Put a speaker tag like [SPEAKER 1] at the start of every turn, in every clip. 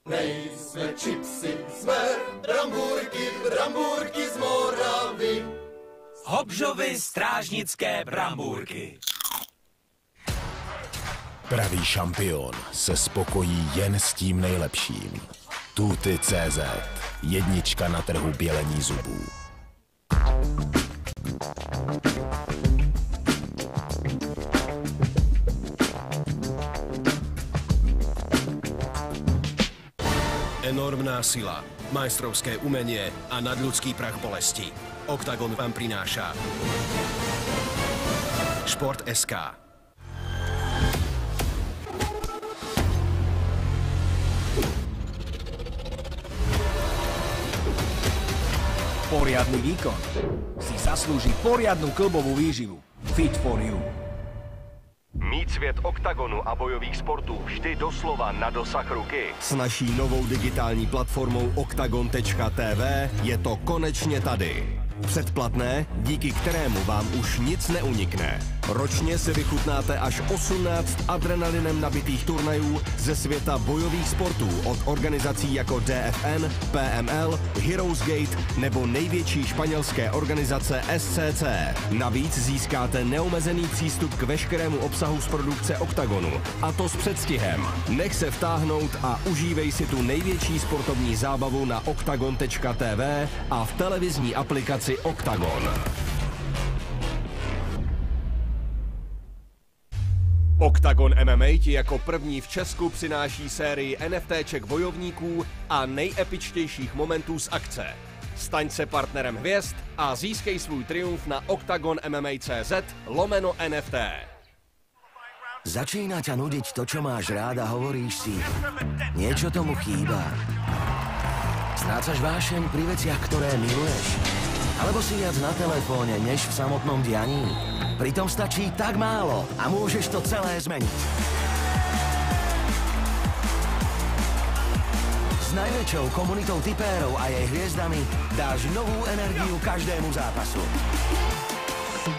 [SPEAKER 1] Nejsme čipsy, jsme brambůrky z Moravy.
[SPEAKER 2] Hobžovy strážnické brambůrky.
[SPEAKER 3] Pravý šampion se spokojí jen s tím nejlepším. Tuty.cz, jednička na trhu bělení zubů.
[SPEAKER 4] Enormná sila, majstrovské umenie a nadľudský prach bolesti. OKTAGON vám prináša Šport.sk.
[SPEAKER 5] Poriadny výkon si zaslúži poriadnu klbovú výživu. Fit for you.
[SPEAKER 6] Mít svět oktagonu a bojových sportů vždy doslova na dosah ruky.
[SPEAKER 7] S naší novou digitální platformou oktagon.tv je to konečně tady. Předplatné, díky kterému vám už nic neunikne. Ročně si vychutnáte až 18 adrenalinem nabitých turnajů ze světa bojových sportů od organizací jako DFN, PML, Heroes Gate nebo největší španělské organizace SCC. Navíc získáte neomezený přístup k veškerému obsahu z produkce Oktagonu. A to s předstihem. Nech se vtáhnout a užívej si tu největší sportovní zábavu na oktagon.tv a v televizní aplikaci OKTAGON.
[SPEAKER 8] OKTAGON MMA ti jako první v Česku přináší sérii NFTček bojovníků a nejepičtějších momentů z akce. Staň se partnerem hvězd a získej svůj triumf na oktagonmma.cz/NFT.
[SPEAKER 9] Začína ťa nudiť to, čo máš rád a hovoríš si, niečo tomu chýba. Strácaš vášeň pri veciach, ktoré miluješ. Alebo si viac na telefóne, než v samotnom dianí. Pritom stačí tak málo a môžeš to celé zmeniť. S najväčšou komunitou tipérov a jej hviezdami dáš novú energiu každému zápasu.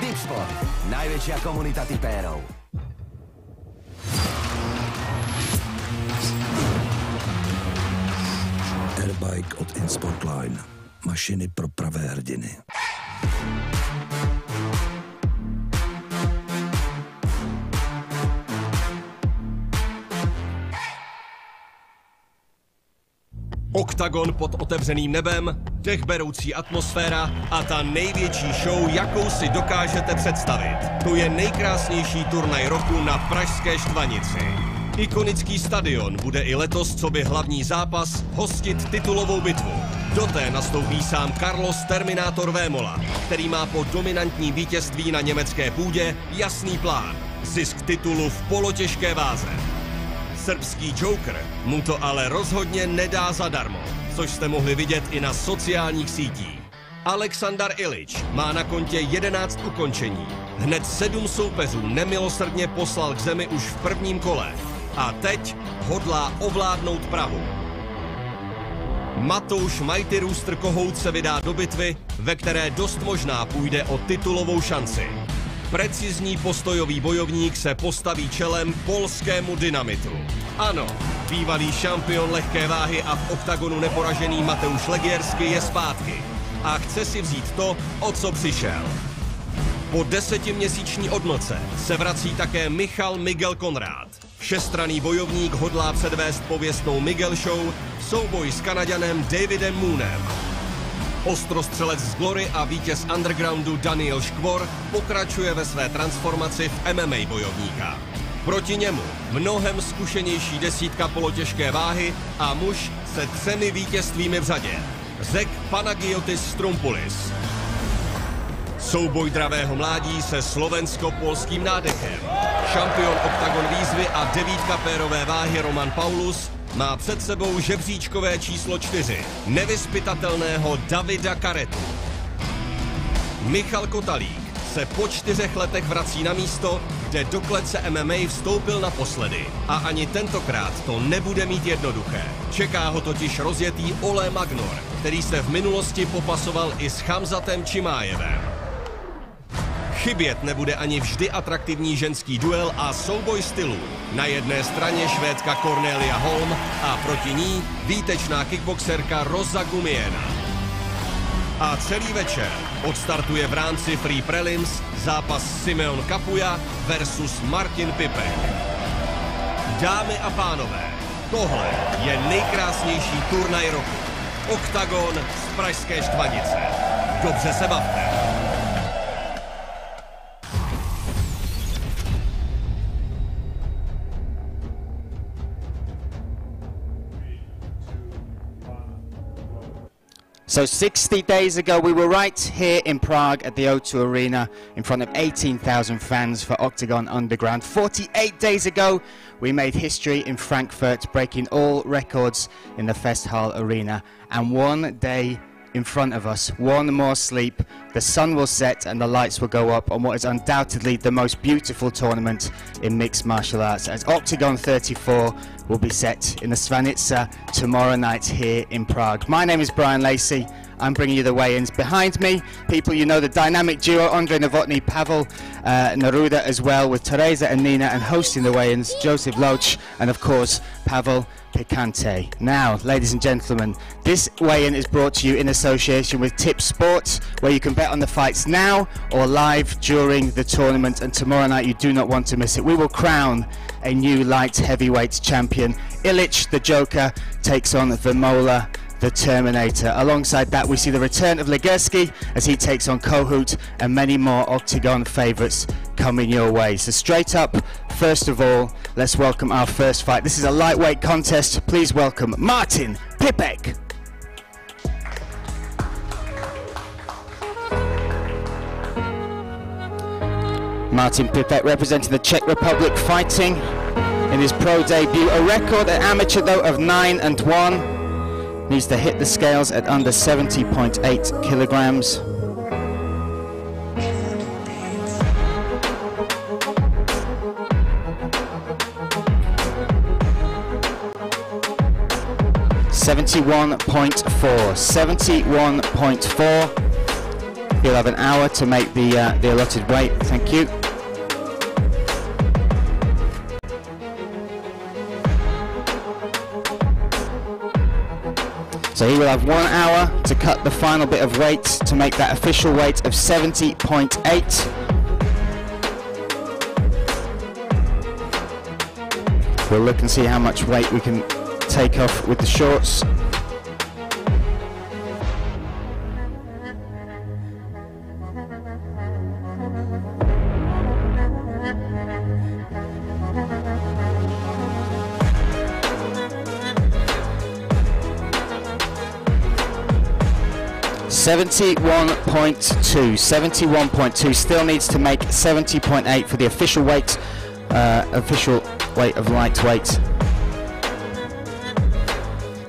[SPEAKER 9] Tipsport, najväčšia komunita tipérov.
[SPEAKER 10] Airbike od InSportline. Mašiny pro pravé hrdiny.
[SPEAKER 8] OKTAGON pod otevřeným nebem, dechberoucí atmosféra a ta největší show, jakou si dokážete představit. To je nejkrásnější turnaj roku na pražské Štvanici. Ikonický stadion bude i letos coby hlavní zápas hostit titulovou bitvu. Do té nastoupí sám Carlos Terminátor Vémola, který má po dominantním vítězství na německé půdě jasný plán. Zisk titulu v polotěžké váze. Srbský Joker mu to ale rozhodně nedá zadarmo, což jste mohli vidět i na sociálních sítích. Aleksandar Ilič má na kontě 11 ukončení. Hned 7 soupeřů nemilosrdně poslal k zemi už v prvním kole. A teď hodlá ovládnout Prahu. Matouš Mighty Rooster Kohout se vydá do bitvy, ve které dost možná půjde o titulovou šanci. Precizní postojový bojovník se postaví čelem polskému Dynamitu. Ano, bývalý šampion lehké váhy a v OKTAGONu neporažený Mateusz Legierski je zpátky. A chce si vzít to, o co přišel. Po 10měsíční odmlce se vrací také Miguel Konrád. Všestranný bojovník hodlá předvést pověstnou Miguel Show v souboji s Kanaďanem Davidem Moonem. Ostrostřelec z Glory a vítěz undergroundu Daniel Škvor pokračuje ve své transformaci v MMA bojovníka. Proti němu mnohem zkušenější desítka polotěžké váhy a muž se 3 vítězstvími v řadě. Řek Panagiotis Strumpulis. Souboj dravého mládí se slovensko-polským nádechem. Šampion OKTAGON výzvy a 9 pérové váhy Roman Paulus má před sebou žebříčkové číslo 4, nevyzpytatelného Davida Karetu. Michal Kotalík se po 4 letech vrací na místo, kde do klece MMA vstoupil naposledy. A ani tentokrát to nebude mít jednoduché. Čeká ho totiž rozjetý Ole Magnor, který se v minulosti popasoval i s Chamzatem Chimájevem. Chybět nebude ani vždy atraktivní ženský duel a souboj stylů. Na jedné straně Švédka Cornelia Holm a proti ní výtečná kickboxerka Rosa Gumiena. A celý večer odstartuje v rámci Free Prelims zápas Simeon Kapuja versus Martin Pipek. Dámy a pánové, tohle je nejkrásnější turnaj roku. Oktagon z pražské Štvanice. Dobře se bavte.
[SPEAKER 11] So 60 days ago, we were right here in Prague at the O2 Arena in front of 18,000 fans for Octagon Underground. 48 days ago, we made history in Frankfurt, breaking all records in the Festhall Arena. And one day in front of us, one more sleep, the sun will set and the lights will go up on what is undoubtedly the most beautiful tournament in mixed martial arts, as Octagon 34 will be set in the Svanitsa tomorrow night here in Prague. My name is Brian Lacey. I'm bringing you the weigh-ins. Behind me, people you know, the dynamic duo, Andrei Novotny, Pavel Neruda as well, with Teresa and Nina, and hosting the weigh-ins, Joseph Loach, and of course, Pavel Picante. Now, ladies and gentlemen, this weigh-in is brought to you in association with Tip Sports, where you can bet on the fights now or live during the tournament, and tomorrow night you do not want to miss it. We will crown a new light heavyweight champion. Ilic, the Joker, takes on Vemola, the Terminator. Alongside that, we see the return of Legursky as he takes on Kohut, and many more Octagon favourites coming your way. So straight up, first of all, let's welcome our first fight. This is a lightweight contest. Please welcome Martin Pipek. Martin Pipek representing the Czech Republic, fighting in his pro debut. A record at amateur though of 9-1. Needs to hit the scales at under 70.8 kilograms. .71.4. He'll have an hour to make the allotted weight. Thank you. So he will have 1 hour to cut the final bit of weight to make that official weight of 70.8. We'll look and see how much weight we can take off with the shorts. .71.2, still needs to make 70.8 for the official weight of lightweight.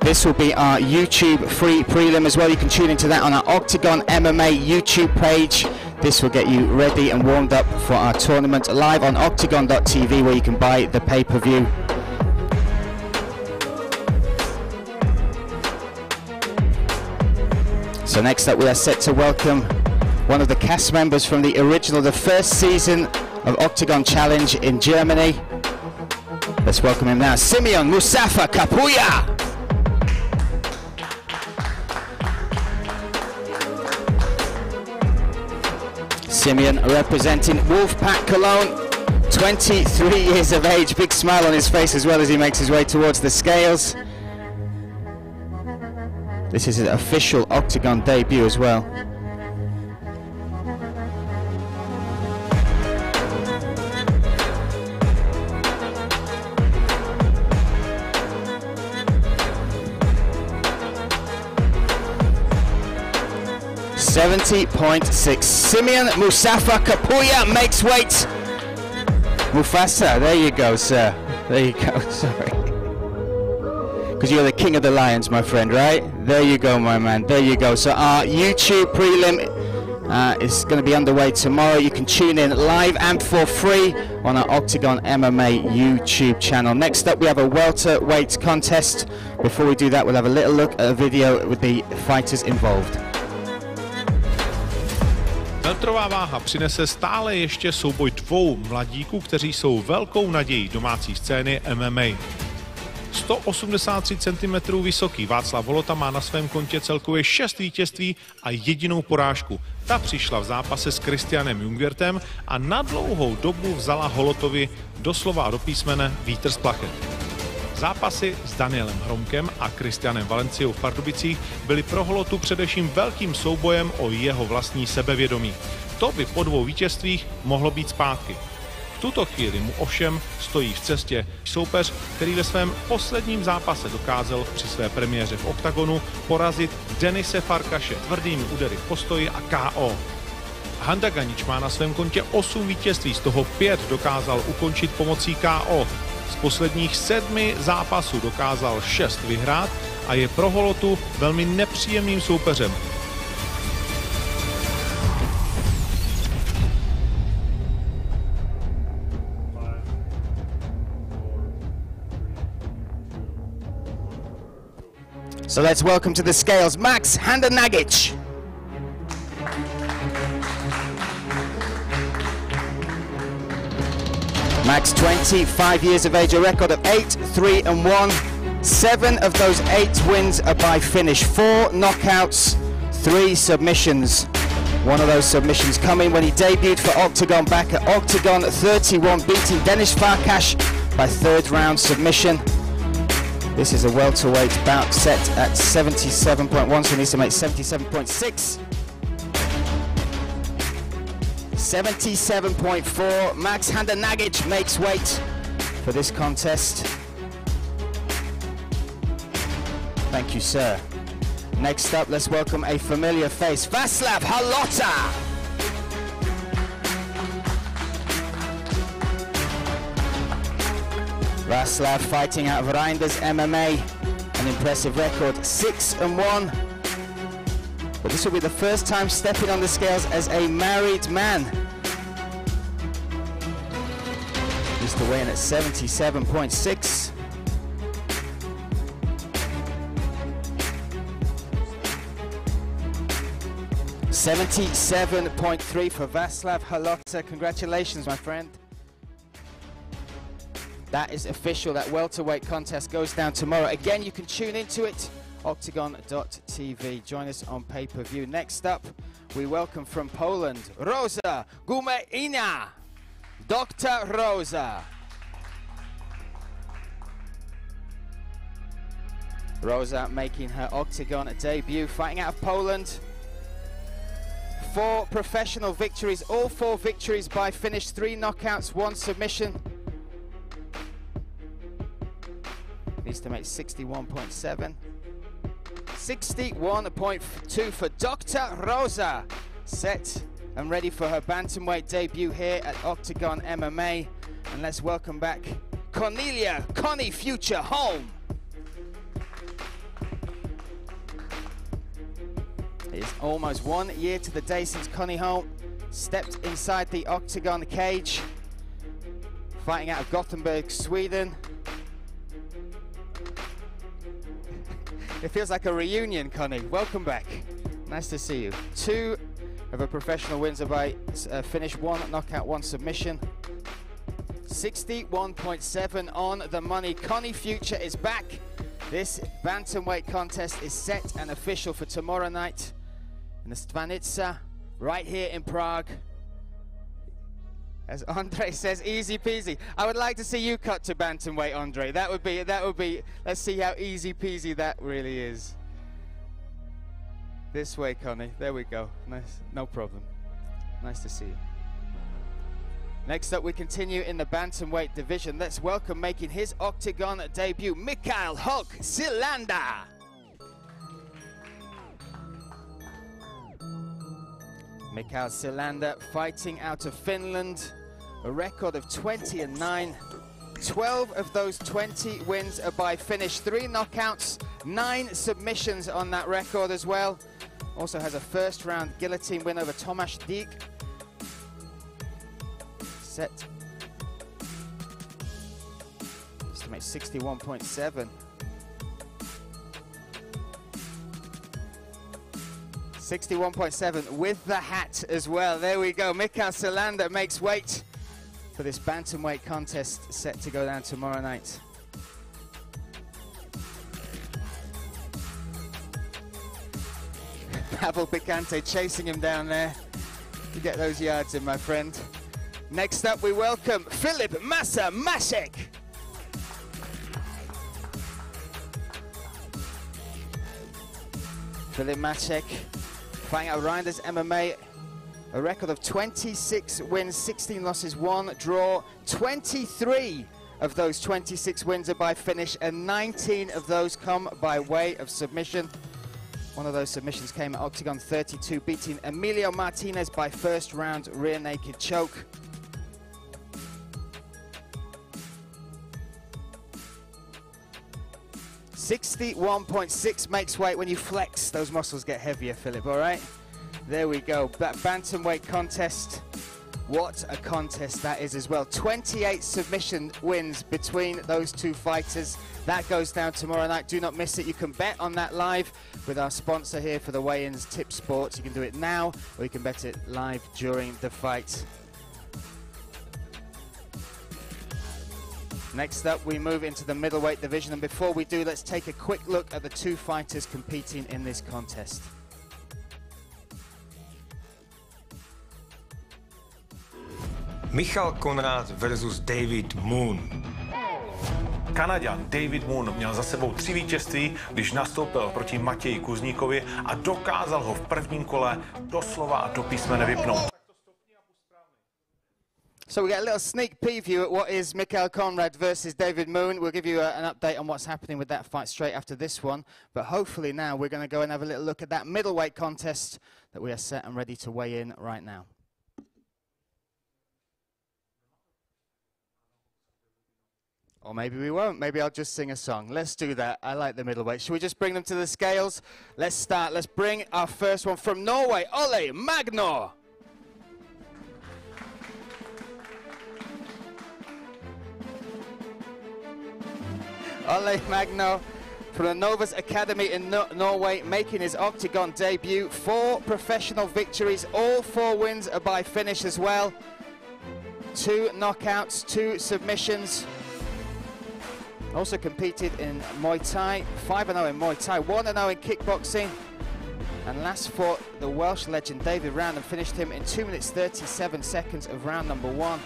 [SPEAKER 11] This will be our YouTube free prelim as well. You can tune into that on our Octagon MMA YouTube page. This will get you ready and warmed up for our tournament live on octagon.tv, where you can buy the pay-per-view. So next up, we are set to welcome one of the cast members from the first season of Octagon Challenge in Germany. Let's welcome him now, Simeon Mustafa Kapuya. Simeon representing Wolfpack Cologne, 23 years of age, big smile on his face as well as he makes his way towards the scales. This is his official Octagon debut as well. .6. Simeon Mustafa Kapuya makes weight. Mufasa, there you go, sir. There you go, sorry. Because you're the king of the lions, my friend, right? There you go, my man. There you go. So our YouTube prelim is going to be underway tomorrow. You can tune in live and for free on our Octagon MMA YouTube channel. Next up, we have a welterweight contest. Before we do that, we'll have a little look at a video with the fighters involved.
[SPEAKER 12] Welterová váha přinese stále ještě souboj dvou mladíků, kteří jsou velkou nadějí domácí scény MMA. 183 cm vysoký Václav Holota má na svém kontě celkově 6 vítězství a jedinou porážku. Ta přišla v zápase s Christianem Jungwirtem a na dlouhou dobu vzala Holotovi doslova a do písmene vítr z plachet. Zápasy s Danielem Hromkem a Christianem Valenciou v Pardubicích byly pro Holotu především velkým soubojem o jeho vlastní sebevědomí. To by po 2 vítězstvích mohlo být zpátky. V tuto chvíli mu ovšem stojí v cestě soupeř, který ve svém posledním zápase dokázal při své premiéře v OKTAGONu porazit Denise Farkaše tvrdými údery v postoji a KO. Handa Ganič má na svém kontě 8 vítězství, z toho 5 dokázal ukončit pomocí KO. Z posledních 7 zápasů dokázal 6 vyhrát a je pro Holotu velmi nepříjemným soupeřem.
[SPEAKER 11] So let's welcome to the scales, Max Handanagic. Max, 25 years of age, a record of 8-3-1. 7 of those 8 wins are by finish. 4 knockouts, 3 submissions. One of those submissions coming when he debuted for OKTAGON back at OKTAGON 31, beating Denis Farkas by 3rd round submission. This is a welterweight bout set at 77.1, so he needs to make 77.6. 77.4. Max Handanagic makes weight for this contest. Thank you, sir. Next up, let's welcome a familiar face, Václav Holota. Václav fighting out of Reinders MMA, an impressive record, 6-1. But this will be the first time stepping on the scales as a married man. Used to weigh in at 77.6. $77.3 for Václav Holota. Congratulations, my friend. That is official. That welterweight contest goes down tomorrow. Again, you can tune into it, oktagon.tv. Join us on pay-per-view. Next up, we welcome from Poland, Rosa Gumeina. Dr. Rosa. Rosa making her OKTAGON debut, fighting out of Poland. 4 professional victories, all 4 victories by finish, 3 knockouts, 1 submission. Needs to make 61.7. 61.2 for Dr. Rosa. Set and ready for her bantamweight debut here at OKTAGON MMA. And let's welcome back Cornelia Connie Future home. It's almost 1 year to the day since Connie Holm stepped inside the OKTAGON cage, fighting out of Gothenburg, Sweden. It feels like a reunion, Connie. Welcome back. Nice to see you. 2 of her professional wins are by finish, 1 knockout, 1 submission. 61.7 on the money. Connie Future is back. This bantamweight contest is set and official for tomorrow night in the Stvanica, right here in Prague. As Andre says, easy peasy. I would like to see you cut to bantamweight, Andre. That would be, let's see how easy peasy that really is. This way, Connie. There we go. Nice, no problem. Nice to see you. Next up, we continue in the bantamweight division. Let's welcome, making his OKTAGON debut, Mikael Hulk Silanda. Mikael Silanda fighting out of Finland. A record of 20-9. 12 of those 20 wins are by finish. 3 knockouts, 9 submissions on that record as well. Also has a first round guillotine win over Tomasz Dik. Set. Estimate 61.7. 61.7 with the hat as well. There we go. Mikael Selander makes weight for this bantamweight contest set to go down tomorrow night. Pavel Picante chasing him down there to get those yards in, my friend. Next up, we welcome Filip Masek. Filip Masek fighting out Reinders MMA, a record of 26 wins, 16 losses, 1 draw. 23 of those 26 wins are by finish, and 19 of those come by way of submission. One of those submissions came at Octagon 32, beating Emilio Martinez by first round rear naked choke. .6 makes weight. When you flex, those muscles get heavier, Philip, all right? There we go. That bantamweight contest. What a contest that is as well. 28 submission wins between those two fighters. That goes down tomorrow night. Do not miss it. You can bet on that live with our sponsor here for the weigh-ins, Tip Sports. You can do it now, or you can bet it live during the fight. Next up, we move into the middleweight division, and before we do, let's take a quick look at the two fighters competing in this contest.
[SPEAKER 13] Michal Konrád versus David Moon.
[SPEAKER 12] Kanaďan David Moon měl za sebou 3 vítězství, když nastoupil proti Matěji Kuzníkovi a dokázal ho v prvním kole doslova a do písmene vypnout.
[SPEAKER 11] So we get a little sneak preview at what is Michal Konrád versus David Moon. We'll give you an update on what's happening with that fight straight after this one. But hopefully now we're going to go and have a little look at that middleweight contest that we are set and ready to weigh in right now. Or maybe we won't. Maybe I'll just sing a song. Let's do that. I like the middleweight. Should we just bring them to the scales? Let's start. Let's bring our first one from Norway, Ole Magnor. Ole Magnor from the Novus Academy in Norway, making his Octagon debut. 4 professional victories, all 4 wins are by finish as well. 2 knockouts, 2 submissions. Also competed in Muay Thai, 5-0 in Muay Thai, 1-0 in kickboxing. And last fought the Welsh legend David Round and finished him in 2 minutes 37 seconds of round number 1.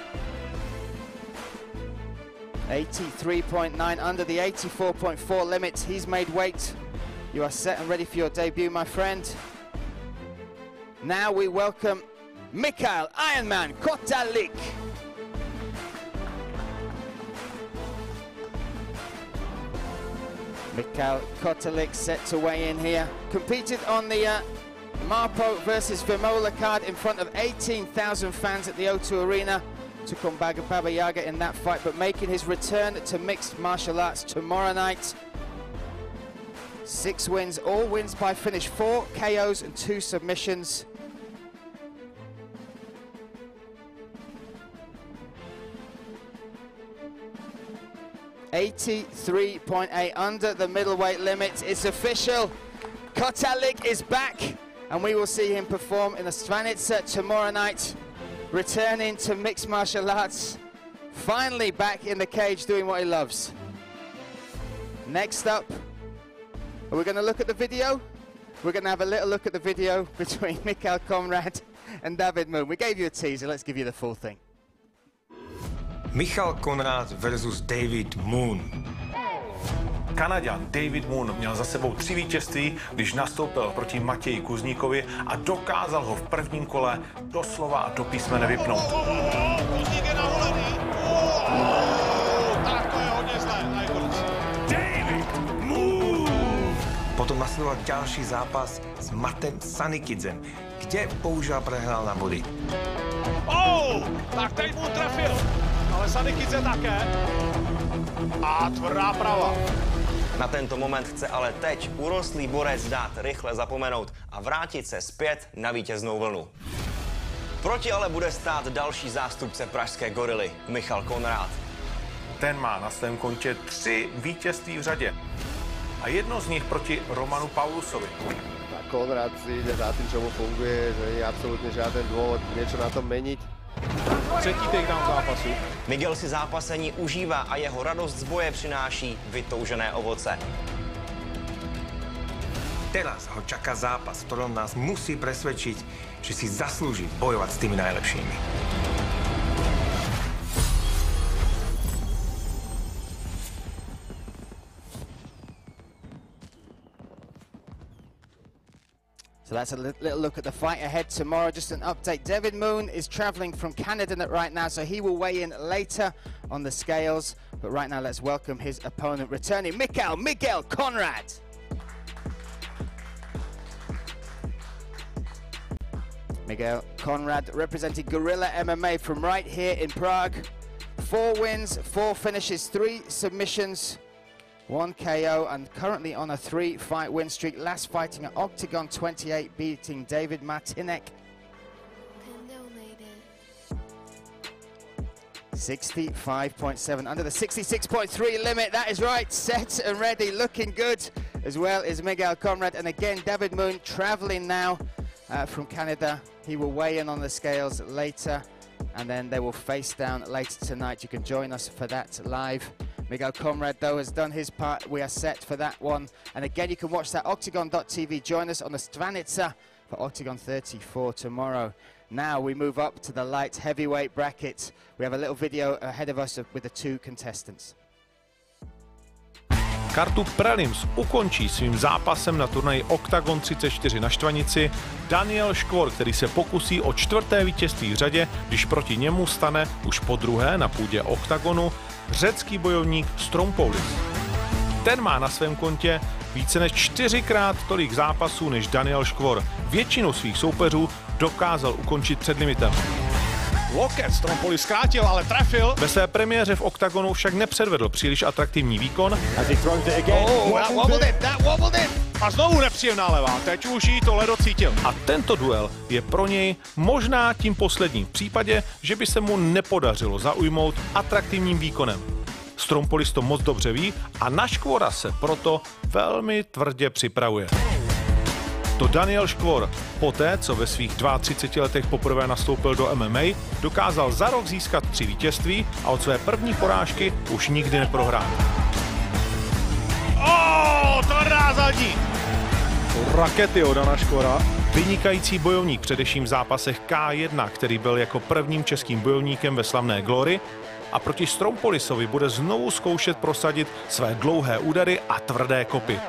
[SPEAKER 11] 83.9 under the 84.4 limit. He's made weight. You are set and ready for your debut, my friend. Now we welcome Mikael Ironman Kotalik. Mikael Kotalik set to weigh in here. Competed on the Marpo versus Vimola card in front of 18,000 fans at the O2 Arena. Took on Baba Yaga in that fight, but making his return to mixed martial arts tomorrow night. 6 wins, all wins by finish, 4 KOs and 2 submissions. .83 under the middleweight limit. It's official. Kotalik is back, and we will see him perform in the Stvanica tomorrow night. Returning to mixed martial arts. Finally back in the cage doing what he loves. Next up, are we going to look at the video? We're going to have a little look at the video between Mikael Konrád and David Moon. We gave you a teaser, let's give you the full thing.
[SPEAKER 13] Michal Konrád versus David Moon.
[SPEAKER 12] Kanaďan David Moon měl za sebou 3 vítězství, když nastoupil proti Matěji Kuzníkovi a dokázal ho v prvním kole doslova a do písmene vypnout.
[SPEAKER 14] Kuzník je naholený. Tak to je hodně zlé, najkonec.
[SPEAKER 13] David Moon! Potom nasledoval ďalší zápas s Matem Sanikidzem, kde bohužiaľ prehral na body.
[SPEAKER 14] Tak teď Moon trefil, ale Sanikidze také. A tvrdá prava.
[SPEAKER 15] Na tento moment chce ale teď urostlý borec dát rychle zapomenout a vrátit se zpět na vítěznou vlnu. Proti ale bude stát další zástupce pražské gorily, Michal Konrád.
[SPEAKER 12] Ten má na svém kontě 3 vítězství v řadě. A jedno z nich proti Romanu Paulusovi.
[SPEAKER 16] Konrad si ide za tým, čo mu funguje, že nie je absolútne žiaden dôvod niečo na tom meniť.
[SPEAKER 12] Třetí takedown zápasu.
[SPEAKER 15] Miguel si zápasení užívá a jeho radost z boje přináší vytoužené ovoce.
[SPEAKER 13] Teraz ho čaká zápas, v ktorom nás musí presvedčiť, že si zaslúži bojovať s tými najlepšími.
[SPEAKER 11] So that's a little look at the fight ahead tomorrow. Just an update. David Moon is traveling from Canada right now, so he will weigh in later on the scales. But right now, let's welcome his opponent returning, Miguel Conrad. Miguel Conrad representing Guerrilla MMA from right here in Prague. 4 wins, 4 finishes, 3 submissions, 1 KO, and currently on a 3-fight win streak. Last fighting at Octagon 28, beating David Martinek. 65.7 under the 66.3 limit. That is right. Set and ready, looking good as well is Miguel Conrad. And again, David Moon traveling now from Canada. He will weigh in on the scales later, and then they will face down later tonight. You can join us for that live. Miguel Conrad, though, has done his part. We are set for that one. And again, you can watch that octagon.tv. Join us on the Stvanica for Octagon 34 tomorrow. Now we move up to the light heavyweight bracket. We have a little video ahead of us with the 2 contestants.
[SPEAKER 12] Kartu prelims ukončí svým zápasem na turnaji Octagon 34 na Štvanici Daniel Škvor, který se pokusí o 4. vítězství v řadě, když proti němu stane už po druhé na půdě Octagonu řecký bojovník Strompoulis. Ten má na svém kontě více než 4krát tolik zápasů než Daniel Škvor. Většinu svých soupeřů dokázal ukončit před limitem.
[SPEAKER 14] Loket Strompoulis zkrátil, ale trefil.
[SPEAKER 12] Ve své premiéře v Octagonu však nepředvedl příliš atraktivní výkon.
[SPEAKER 14] A znovu nepříjemná levá, teď už jí tohle docítil.
[SPEAKER 12] A tento duel je pro něj možná tím posledním v případě, že by se mu nepodařilo zaujmout atraktivním výkonem. Strompoulis to moc dobře ví a na Škvora se proto velmi tvrdě připravuje. To Daniel Škvor, poté, co ve svých 32 letech poprvé nastoupil do MMA, dokázal za rok získat 3 vítězství a od své první porážky už nikdy neprohrál.
[SPEAKER 14] Tvrdá zadní!
[SPEAKER 12] Rakety od Dana Škvora. Vynikající bojovník především v zápasech K1, který byl jako prvním českým bojovníkem ve slavné Glory, a proti Strompoulisovi bude znovu zkoušet prosadit své dlouhé údery a tvrdé kopy.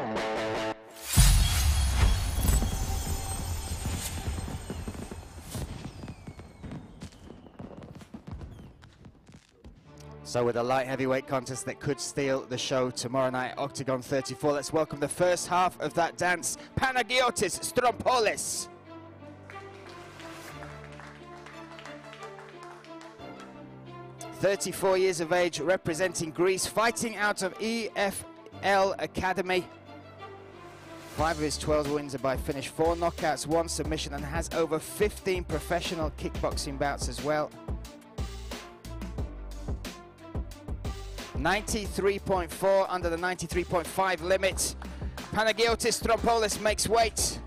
[SPEAKER 11] So with a light heavyweight contest that could steal the show tomorrow night at Octagon 34, let's welcome the first half of that dance, Panagiotis Strompoulis. ...34 years of age, representing Greece, fighting out of EFL Academy. 5 of his 12 wins are by finish, 4 knockouts, 1 submission, and has over 15 professional kickboxing bouts as well. 93.4 under the 93.5 limit. Panagiotis Strompoulis makes weight.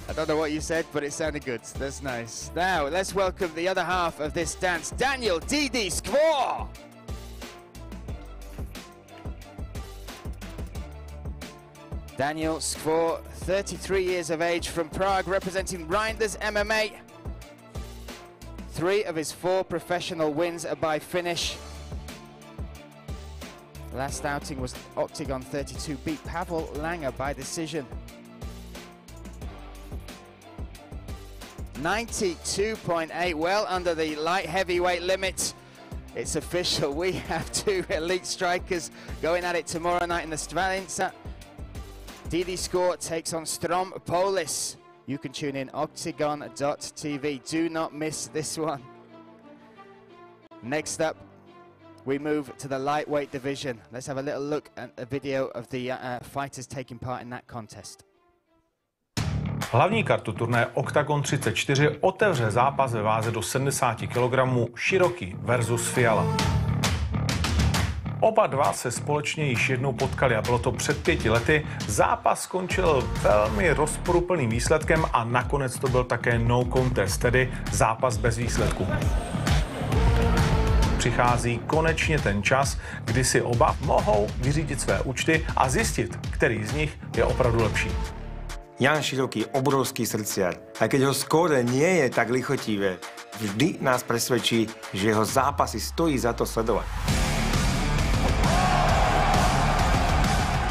[SPEAKER 11] I don't know what you said, but it sounded good. That's nice. Now, let's welcome the other half of this dance, Daniel Didi Škvor. Daniel Škvor, 33 years of age, from Prague, representing Reinders MMA. 3 of his 4 professional wins are by finish. Last outing was Octagon 32, beat Pavel Langer by decision. 92.8, well under the light heavyweight limit. It's official, we have 2 elite strikers going at it tomorrow night in the Stvanica. Didi Škvor takes on Strompoulis. You can tune in octagon.tv. Do not miss this one. Next up, we move to the lightweight division. Let's have a little look at a video of the fighters taking part in that contest.
[SPEAKER 12] Hlavní kartu turnaje Octagon 34 otevře zápas ve váze do 70 kg Široký versus Fiala. Oba dva se společně již jednou potkali a bylo to před 5 lety. Zápas skončil velmi rozporuplným výsledkem a nakonec to byl také no contest, tedy zápas bez výsledku. Přichází konečně ten čas, kdy si oba mohou vyřídit své účty a zjistit, který z nich je opravdu lepší.
[SPEAKER 13] Jan Široký, obrovský srdciar. A keď ho skóre nie je tak lichotivé, vždy nás presvedčí, že jeho zápasy stojí za to sledovať.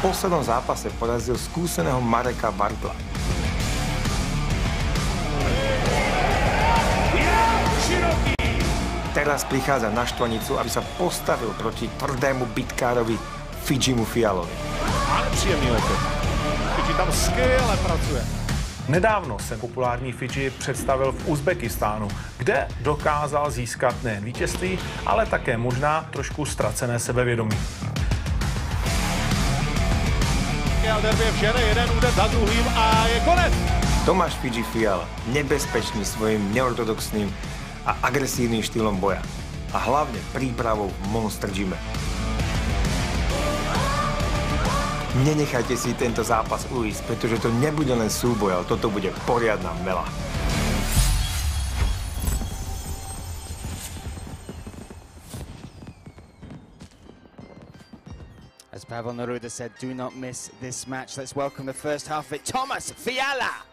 [SPEAKER 13] V poslednom zápase porazil skúseného Mareka Bartla. Teraz prichádza na štvanicu, aby sa postavil proti tvrdému bitkárovi Fidžimu Fialovi.
[SPEAKER 14] Ale příjemný opět. Fidži tam skvěle pracuje.
[SPEAKER 12] Nedávno se populární Fidži představil v Uzbekistánu, kde dokázal získat nejen vítězství, ale také možná trošku ztracené sebevědomí.
[SPEAKER 14] Derby vžene jeden úder za druhým a je konec.
[SPEAKER 13] Tomáš Fidži Fiala, nebezpečný svojim neortodoxným a agresívnym štýlom boja. A hlavne prípravou v Monster Gyme. Nenechajte si tento zápas uísť, pretože to nebude len súboj, ale toto bude poriadna mela.
[SPEAKER 11] As Pavel Neruda said, do not miss this match. Let's welcome the first half of it, Tomáš Fiala.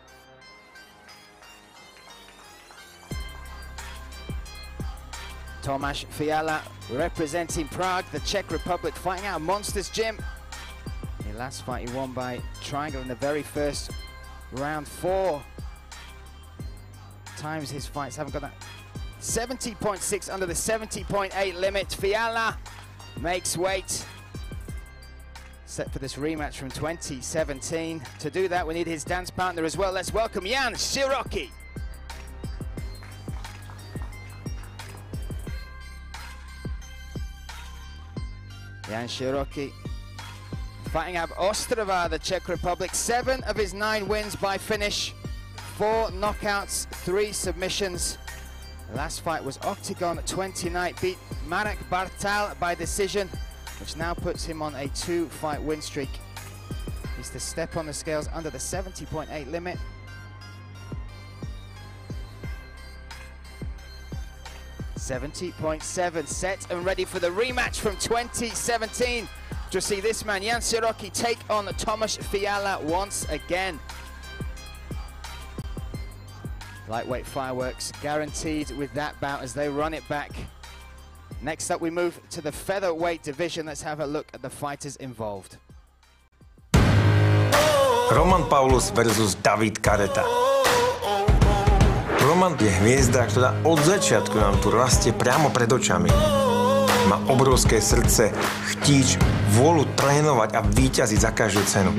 [SPEAKER 11] Tomáš Fiala representing Prague, the Czech Republic, fighting out of Monsters Gym. The last fight he won by triangle in the very first round. 4 times his fights haven't got that. 70.6 under the 70.8 limit. Fiala makes weight. Set for this rematch from 2017. To do that, we need his dance partner as well. Let's welcome Jan Široký. Jan Široký, fighting out of Ostrava, the Czech Republic. 7 of his 9 wins by finish. 4 knockouts, 3 submissions. The last fight was Octagon 29, beat Marek Bartal by decision, which now puts him on a 2-fight win streak. He's to step on the scales under the 70.8 limit. .7 set and ready for the rematch from 2017. To see this man, Jan Široký, take on Tomáš Fiala once again. Lightweight fireworks guaranteed with that bout as they run it back. Next up, we move to the featherweight division. Let's have a look at the fighters involved.
[SPEAKER 13] Roman Paulus versus David Careta. Roman je hviezda, ktorá od začiatku nám tu rastie priamo pred očami. Má obrovské srdce, chtíč, vôľu trénovať a víťaziť za každú cenu.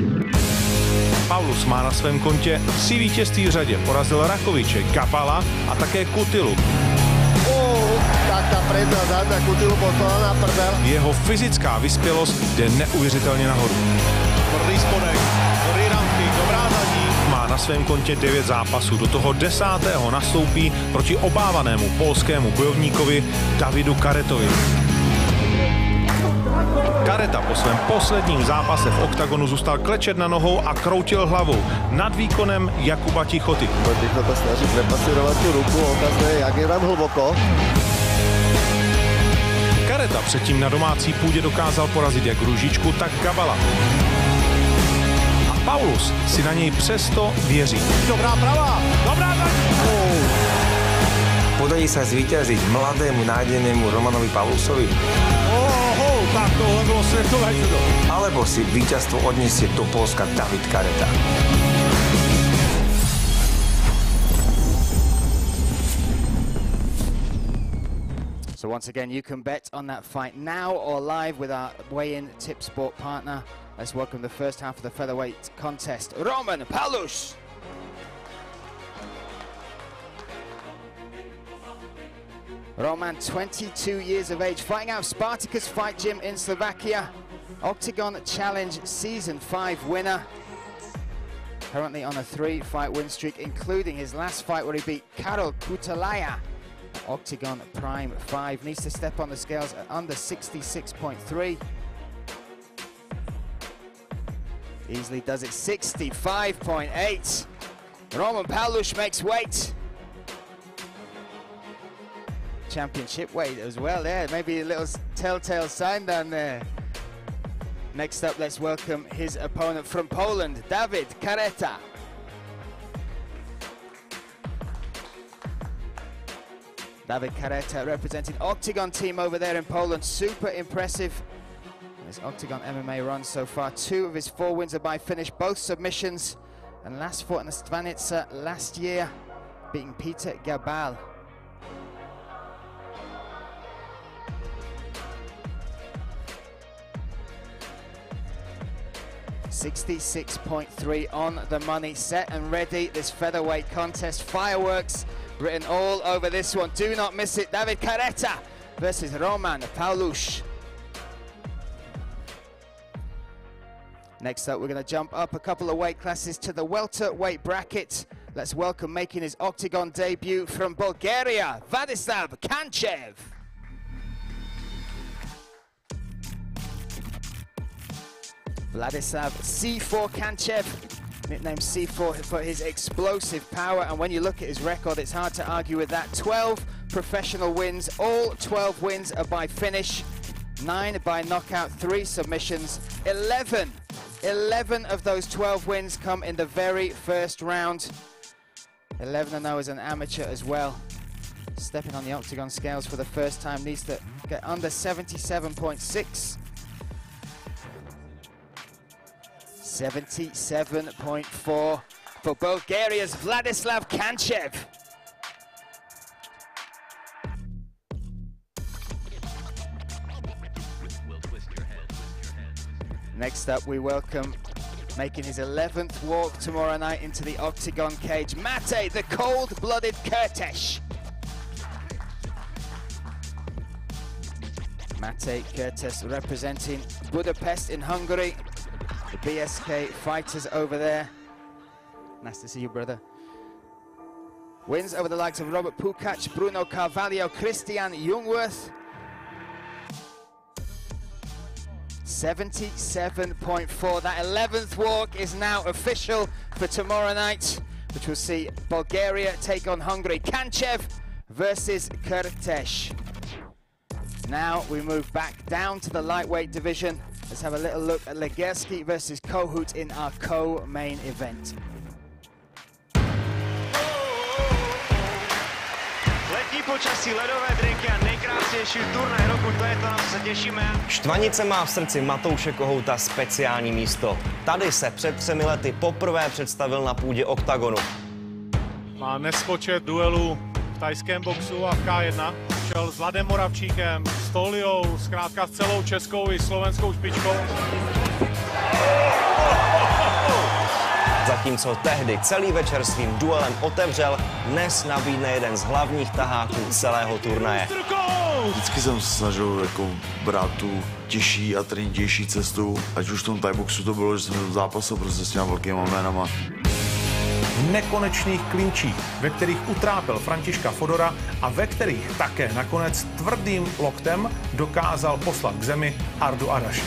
[SPEAKER 12] Paulus má na svém kontě 3 vítězství v řadě. Porazil Rakoviče, Gabala a také Kutilu.
[SPEAKER 16] Tak tá predná zadná Kutilu poslala na prdel.
[SPEAKER 12] Jeho fyzická vyspělost jde neuvěřitelně nahoru.
[SPEAKER 14] Tvrdý spodek, tvrdý ramky, dobrá zadní.
[SPEAKER 12] Má na svém kontě 9 zápasů. Do toho 10. nastoupí proti obávanému polskému bojovníkovi Davidu Caretovi. Careta po svém posledním zápase v oktagonu zůstal klečet na nohou a kroutil hlavou nad výkonem Jakuba Tichoty.
[SPEAKER 16] Tichota snaží prepasírovat tu ruku, ukazuje, jak je tam hluboko.
[SPEAKER 12] Careta předtím na domácí půdě dokázal porazit jak Růžičku, tak Gabala. A Paulus si na něj přesto věří.
[SPEAKER 14] Dobrá pravá, dobrá zadní.
[SPEAKER 13] Podarí sa zvíťaziť mladému nádejnému Romanovi Paulusovi?
[SPEAKER 14] Tak tohle bylo světové judo.
[SPEAKER 13] Alebo si víťazstvo odniesie do Polska David Careta.
[SPEAKER 11] So once again, you can bet on that fight now or live with our weigh-in tip sport partner. Let's welcome the first half of the featherweight contest, Roman Paulus. Roman, 22 years of age, fighting out of Spartacus Fight Gym in Slovakia. Octagon Challenge Season 5 winner. Currently on a 3-fight win streak, including his last fight where he beat Karol Kutalaya Octagon Prime 5 needs to step on the scales at under 66.3. Easily does it, 65.8. Roman Paulusz makes weight. Championship weight as well there. Maybe a little telltale sign down there. Next up, let's welcome his opponent from Poland, Dawid Kareta. Dawid Kareta representing Octagon team over there in Poland. Super impressive. His Octagon MMA run so far. 2 of his 4 wins are by finish, both submissions. And last fought in the Stvanica last year, beating Peter Gabal. $66.3 on the money, set and ready. This featherweight contest, fireworks written all over this one. Do not miss it. Dawid Kareta versus Roman Paulusz. Next up, we're going to jump up a couple of weight classes to the welterweight bracket. Let's welcome, making his Octagon debut from Bulgaria, Vladislav Kanchev. Vladislav C4 Kanchev, nicknamed C4 for his explosive power, and when you look at his record, it's hard to argue with that. 12 professional wins, all 12 wins are by finish, 9 by knockout, 3 submissions, 11 of those 12 wins come in the very first round. 11-0 as an amateur as well. Stepping on the Octagon scales for the first time, needs to get under 77.6. 77.4 for Bulgaria's Vladislav Kanchev. Next up, we welcome, making his 11th walk tomorrow night into the Octagon cage, Mate, the cold-blooded Kertes. Mate Kertes representing Budapest in Hungary. The BSK fighters over there. Nice to see you, brother. Wins over the likes of Robert Pukac, Bruno Carvalho, Christian Jungwirth. 77.4. That 11th walk is now official for tomorrow night, which will see Bulgaria take on Hungary. Kanchev versus Kertes. Now we move back down to the lightweight division. Let's have a little look at Legerski versus Kohut in our co-main event.
[SPEAKER 17] Letní počasí, ledové drinky a nejkrásnější turnaj roku, to je to, na co se těšíme.
[SPEAKER 15] Štvanice má v srdci Matouše Kohouta speciální místo. Tady se před 3 lety poprvé představil na půdě Oktagonu.
[SPEAKER 14] Má nespočet duelů v tajském boxu a v K1. Šel s Ladem Moravčíkem, s Toliou, zkrátka s celou českou i slovenskou špičkou.
[SPEAKER 15] Zatímco tehdy celý večer svým duelem otevřel, dnes nabídne jeden z hlavních taháků celého turnaje.
[SPEAKER 18] Vždycky jsem se snažil jako brát tu těžší a trénintější cestu, ať už v tom thaiboxu to bylo, že jsem zápasil prostě s těma velkýma jménama.
[SPEAKER 12] V nekonečných klinčích, ve kterých utrápil Františka Fodora a ve kterých také nakonec tvrdým loktem dokázal poslat k zemi Ardu Araše.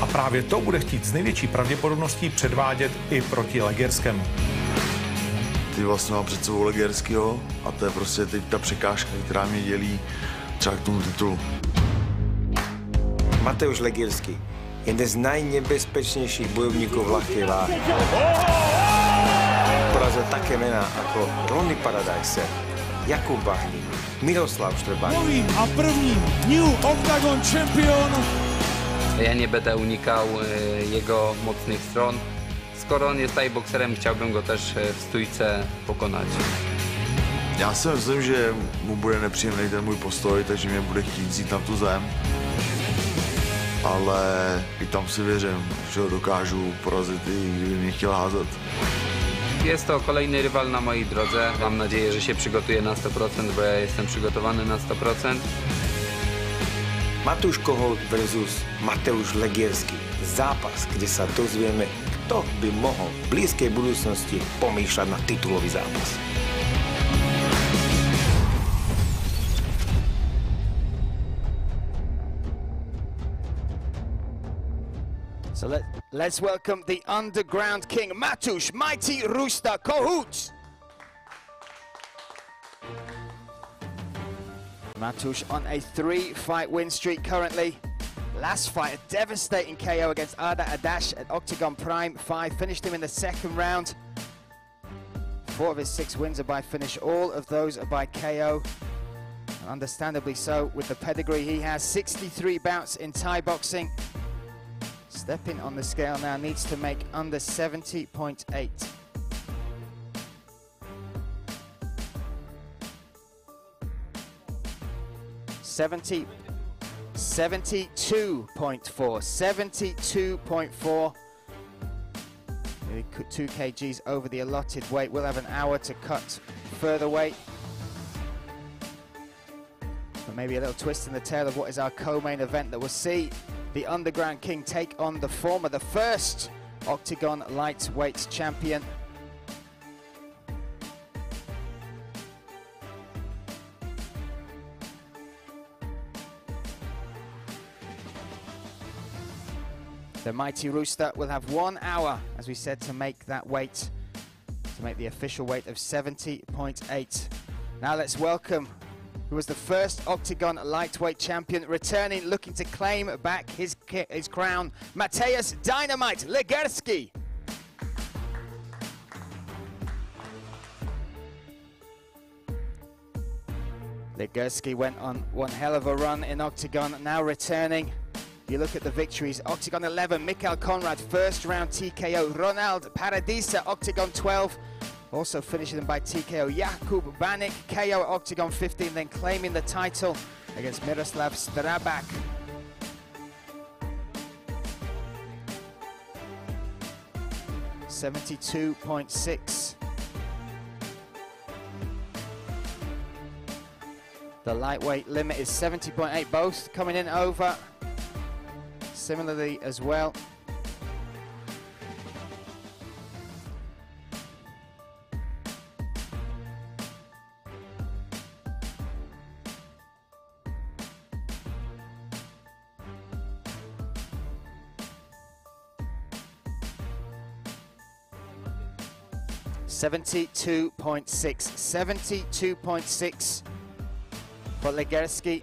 [SPEAKER 12] A právě to bude chtít s největší pravděpodobností předvádět i proti Legerskému.
[SPEAKER 18] Ty vlastně mám před sebou Legerskýho a to je prostě teď ta překážka, která mě dělí třeba k tomu titulu.
[SPEAKER 13] Mateusz Legerský, jeden z najnebezpečnějších bojovníků v ľahkej váhe. Porazil také jména jako Ronnie Paradise, Jakub Bahník, Miroslav Štrbák.
[SPEAKER 19] Novým a prvním New Octagon Champion.
[SPEAKER 20] Ja nie będę unikał jego mocnych stron. Skoro on jest thai-bokserem, chciałbym go też w stójce pokonać.
[SPEAKER 18] Já si myslím, že mu bude nepříjemný ten můj postoj, takže mě bude chtít vzít na tu zem. Ale i tam si věřím, že ho dokážu porazit, i kdyby mě chtěl házet.
[SPEAKER 20] Jest to kolejny rywal na mojej drodze. Mam nadzieję, że się przygotuje na 100%, bo ja jestem przygotowany na 100%.
[SPEAKER 13] Matúš Kohout versus Mateusz Legerský. Zápas, kde sa dozvieme, kto by mohol v blízkej budúcnosti pomýšľať na titulový zápas.
[SPEAKER 11] So let's welcome the Underground King, Mateusz Mighty Rooster Kohut. Mateusz on a 3-fight win streak currently. Last fight, a devastating KO against Arda Adash at Octagon Prime 5. Finished him in the second round. 4 of his 6 wins are by finish. All of those are by KO. Understandably so, with the pedigree he has. 63 bouts in Thai boxing. Stepping on the scale now, needs to make under 70.8. $72.4. 72.4. 2 kgs over the allotted weight. We'll have an hour to cut further weight. But maybe a little twist in the tail of what is our co-main event that will see the Underground King take on the former, the first Octagon lightweight champion. The Mighty Rooster will have 1 hour, as we said, to make that weight, to make the official weight of 70.8. Now let's welcome, who was the first Octagon lightweight champion, returning, looking to claim back his crown, Mateusz Dynamite Legerski. Legerski went on one hell of a run in Octagon, now returning. You look at the victories, Octagon 11, Mikhail Konrad, first round TKO. Ronald Paradisa, Octagon 12, also finishing them by TKO. Jakub Banik, KO at Octagon 15, then claiming the title against Miroslav Strabak. $72.6. The lightweight limit is 70.8, both coming in over. Similarly as well. $72.6 for Legerski.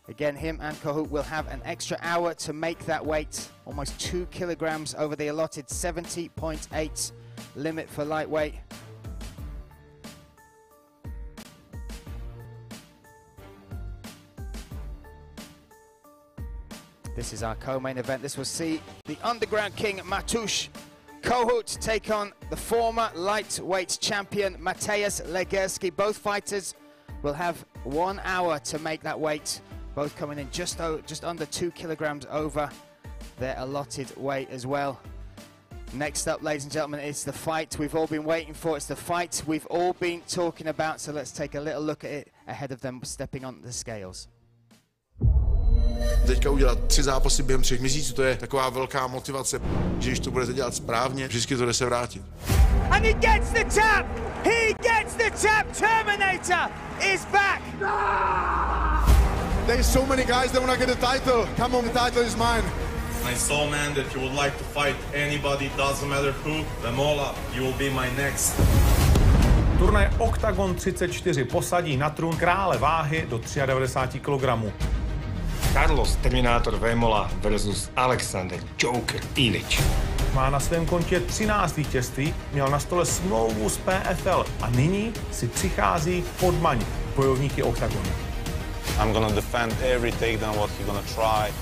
[SPEAKER 11] Again, him and Kohut will have an extra hour to make that weight, almost 2 kilograms over the allotted 70.8 limit for lightweight. This is our co-main event. This will see the Underground King Mateusz Kohut take on the former lightweight champion Mateusz Legerski. Both fighters will have 1 hour to make that weight. Both coming in just under 2 kilograms over their allotted weight as well. Next up, ladies and gentlemen, is the fight we've all been waiting for. It's the fight we've all been talking about. So let's take a little look at it ahead of them stepping on the scales.
[SPEAKER 18] Teďka udělat 3 zápasy během 3 měsíců, to je taková velká motivace, že když to budete dělat správně, vždycky to jde se vrátit.
[SPEAKER 2] And he gets the tap! He gets the tap! Terminator is back!
[SPEAKER 19] There's so many guys that want to get the title. Come on, the title is mine.
[SPEAKER 21] I saw, man, that you would like to fight anybody, doesn't matter who. Vemola, you will be my next.
[SPEAKER 12] Turnaj Octagon 34 posadí na trůn krále váhy do 93 kg.
[SPEAKER 22] Carlos Terminator Vemola versus Alexander Joker Ilić.
[SPEAKER 12] Má na svém kontě 13 vítězství, měl na stole smlouvu s PFL a nyní si přichází podmanit bojovníky Octagonu.
[SPEAKER 23] I'm gonna defend every takedown what he's gonna try.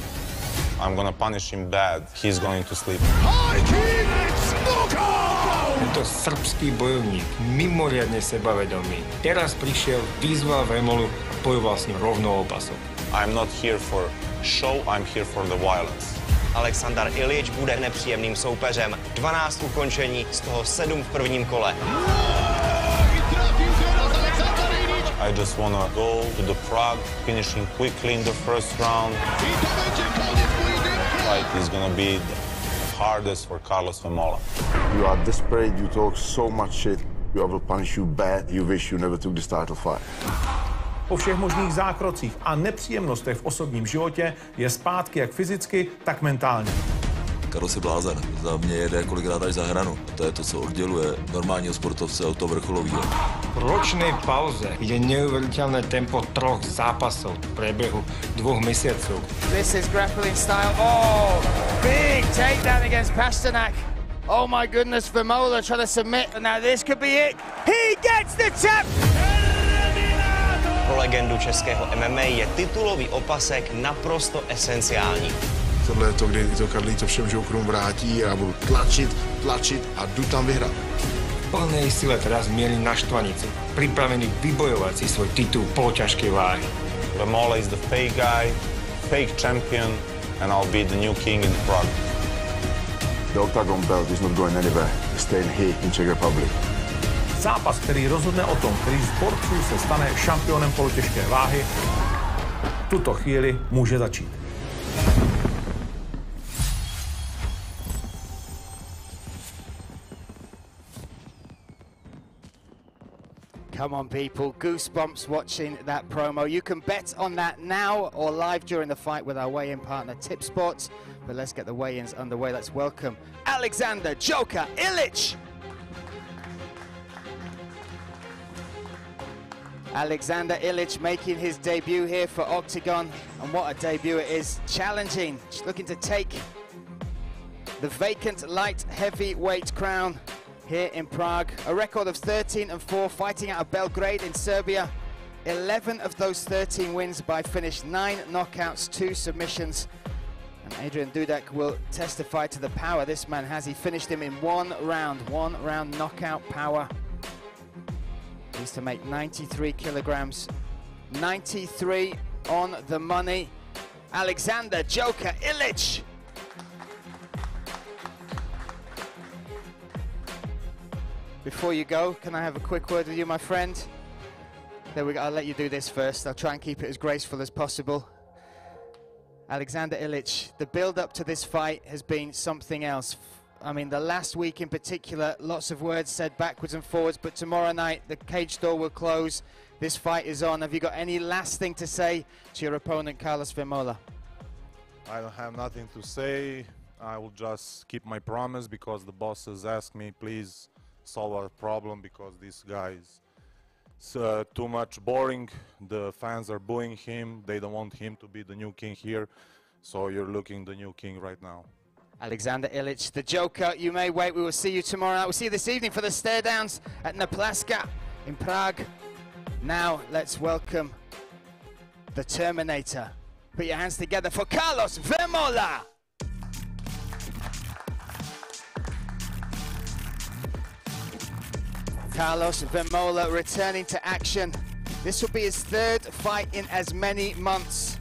[SPEAKER 23] I'm gonna punish him bad. He's going to sleep.
[SPEAKER 22] Tento srbský bojovník, mimoriadne sebavedomý, teraz prišiel, vyzval Vemolu a bojoval s ním rovnou o pasok.
[SPEAKER 23] I'm not here for show, I'm here for the violence.
[SPEAKER 15] Alexander Ilić bude nepříjemným soupeřem. 12 ukončení, z toho 7 v prvním kole.
[SPEAKER 23] I just want to go to the Prague, finishing quickly in the first round. Fight is going to be the hardest for Carlos Vemola.
[SPEAKER 18] You are desperate, you talk so much shit, I will punish you bad, you wish you never took this title fight.
[SPEAKER 12] Po všech možných zákrocích a nepříjemnostech v osobním životě je zpátky jak fyzicky, tak mentálně.
[SPEAKER 1] Carlos je blázen. Za mě jede kolikrát až za hranu. To je to, co odděluje normálního sportovce od toho vrcholového.
[SPEAKER 22] V ročnej pauze ide neuveriteľné tempo 3 zápasov v priebehu 2 mesiacov.
[SPEAKER 11] This is grappling style. Oh, big takedown against Pasternak. Oh my goodness, Vermola trying to submit. Now this could be it.
[SPEAKER 2] He gets the tap!
[SPEAKER 15] Pro legendu českého MMA je titulový opasek naprosto esenciální.
[SPEAKER 3] Tohle je to, kdy to Karlíto všem žoukrom vrátí a budu tlačit a jdu tam vyhrát.
[SPEAKER 22] V plnej sile teraz mieli na štvanicu, pripravený vybojovať si svoj titul poloťažkej váhy.
[SPEAKER 23] Vermola is the fake guy, fake champion, and I'll be the new king in Prague.
[SPEAKER 3] The Octagon belt is not going anywhere. It's staying here in Czech Republic.
[SPEAKER 4] Zápas, který rozhodne o tom, který z borců se stane šampionem polotěžké váhy, v tuto chvíli může začít.
[SPEAKER 11] Come on, people. Goosebumps watching that promo. You can bet on that now or live during the fight with our weigh-in partner, Tip Sports. But let's get the weigh-ins underway. Let's welcome Alexander Joker Ilić. Alexander Ilić making his debut here for Octagon. And what a debut it is. Challenging, just looking to take the vacant light heavyweight crown here in Prague. A record of 13-4, fighting out of Belgrade in Serbia. 11 of those 13 wins by finish, 9 knockouts, 2 submissions. And Adrian Dudek will testify to the power this man has. He finished him in one round knockout power. He used to make 93 kilograms, 93 on the money. Alexander Joker Ilić. Before you go, can I have a quick word with you, my friend? There we go. I'll let you do this first. I'll try and keep it as graceful as possible. Alexander Ilić, the build-up to this fight has been something else. I mean, the last week in particular, lots of words said backwards and forwards, but tomorrow night, the cage door will close. This fight is on. Have you got any last thing to say to your opponent, Carlos Vermola?
[SPEAKER 23] I don't have nothing to say. I will just keep my promise because the bosses asked me, please solve our problem because this guy is too much boring. The fans are booing him. They don't want him to be the new king here. So you're looking the new king right now.
[SPEAKER 11] Alexander Ilić, the Joker. You may wait. We will see you tomorrow night. We'll see you this evening for the stare downs at Naplaska in Prague. Now let's welcome the Terminator. Put your hands together for Carlos Vermola. Carlos Vermola returning to action. This will be his 3rd fight in as many months.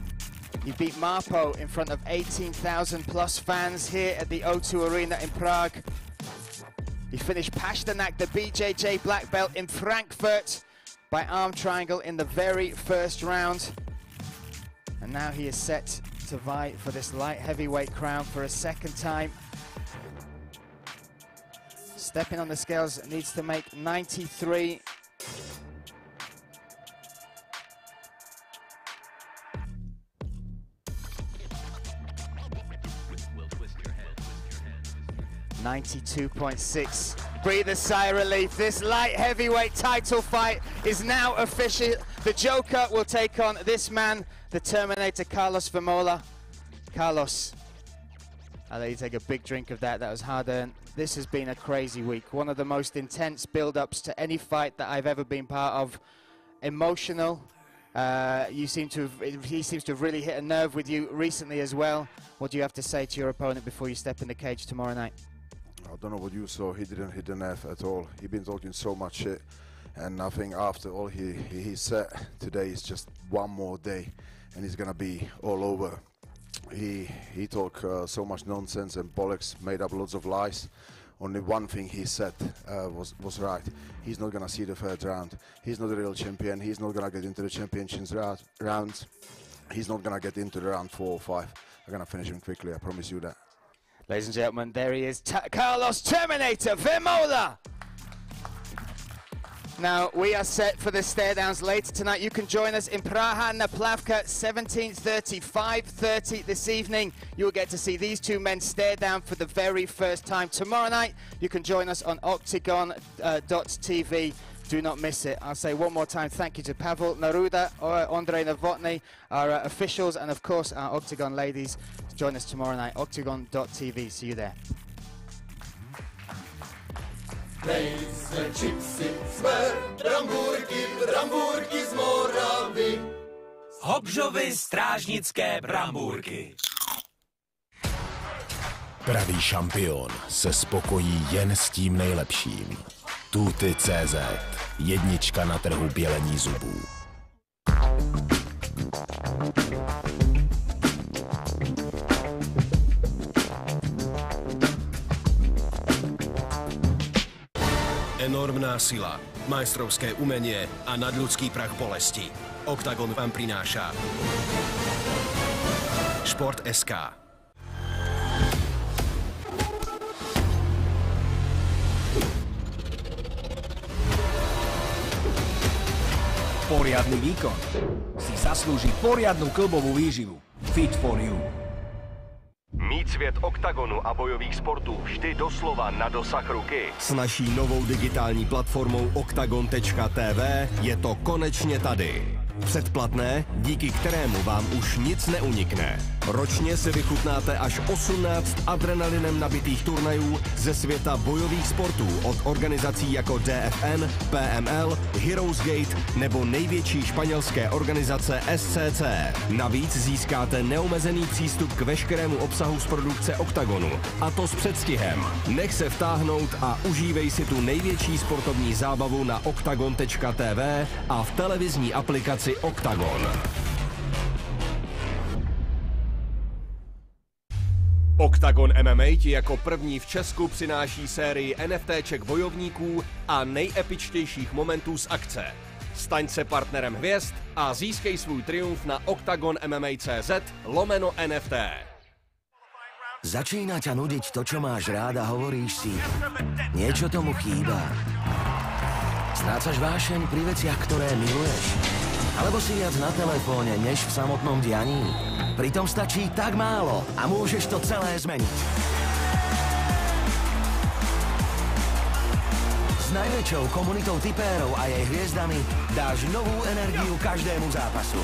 [SPEAKER 11] He beat Marpo in front of 18,000 plus fans here at the O2 Arena in Prague. He finished Pasternak, the BJJ black belt, in Frankfurt by arm triangle in the very first round. And now he is set to vie for this light heavyweight crown for a 2nd time. Stepping on the scales, needs to make 93. .6. Breathe a sigh of relief. This light heavyweight title fight is now official. The Joker will take on this man, the Terminator, Carlos Vermola. Carlos, I'll let you take a big drink of that. That was hard-earned. This has been a crazy week. One of the most intense build-ups to any fight that I've ever been part of. Emotional. He seems to have really hit a nerve with you recently as well. What do you have to say to your opponent before you step in the cage tomorrow night?
[SPEAKER 3] I don't know what you saw. He didn't hit the nerve at all. He's been talking so much shit, and I think after all he said, today is just one more day, and it's gonna be all over. He talked so much nonsense and bollocks, made up lots of lies. Only one thing he said was right. He's not gonna see the 3rd round. He's not a real champion. He's not gonna get into the championships rounds. He's not gonna get into the round 4 or 5. I'm gonna finish him quickly. I promise you that.
[SPEAKER 11] Ladies and gentlemen, there he is, Carlos Terminator Vermola. Now, we are set for the stare downs later tonight. You can join us in Praha na Plavka, 17:30, 5:30 this evening. You will get to see these two men stare down for the very first time. Tomorrow night, you can join us on OKTAGON.tv. Do not miss it. I'll say one more time, thank you to Pavel Naruda, Andrei Novotny, our officials, and of course our Octagon ladies. Join us tomorrow night, OKTAGON.tv. See you there.
[SPEAKER 5] Nejsme chipsy, jsme brambůrky z Moravy.
[SPEAKER 6] Hobžovy strážnické brambůrky.
[SPEAKER 7] Pravý šampion se spokojí jen s tím nejlepším. Tuty.cz, jednička na trhu bělení zubů.
[SPEAKER 8] Enormná sila, majstrovské umenie a nadľudský prach bolesti. Oktagon vám prináša Šport.sk.
[SPEAKER 6] Poriadny výkon si zaslúži poriadnu klbovú výživu. Fit for you.
[SPEAKER 8] Mít svět oktagonu a bojových sportů vždy doslova na dosah ruky. S naší novou digitální platformou oktagon.tv je to konečně tady. Předplatné, díky kterému vám už nic neunikne. Ročně si vychutnáte až 18 adrenalinem nabitých turnajů ze světa bojových sportů od organizací jako DFN, PML, Heroes Gate nebo největší španělské organizace SCC. Navíc získáte neomezený přístup k veškerému obsahu z produkce Oktagonu. A to s předstihem. Nech se vtáhnout a užívej si tu největší sportovní zábavu na oktagon.tv a v televizní aplikaci Oktagon. Oktagon MMA ti jako první v Česku přináší sérii NFTček bojovníků a nejepičtějších momentů z akce. Staň se partnerem hvězd a získej svůj triumf na oktagonmma.cz/NFT.
[SPEAKER 9] Začína ťa nudiť to, čo máš rád a hovoríš si, niečo tomu chýba. Strácaš vášeň pri veciach, ktoré miluješ. Alebo si viac na telefóne, než v samotnom dianí. Pritom stačí tak málo a môžeš to celé zmeniť. S najväčšou komunitou tipérov a jej hviezdami dáš novú energiu každému zápasu.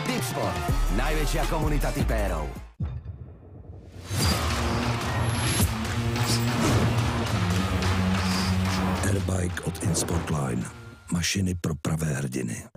[SPEAKER 9] Tipsport, najväčšia komunita tipérov.
[SPEAKER 10] Airbike od InSportline. Mašiny pro pravé hrdiny.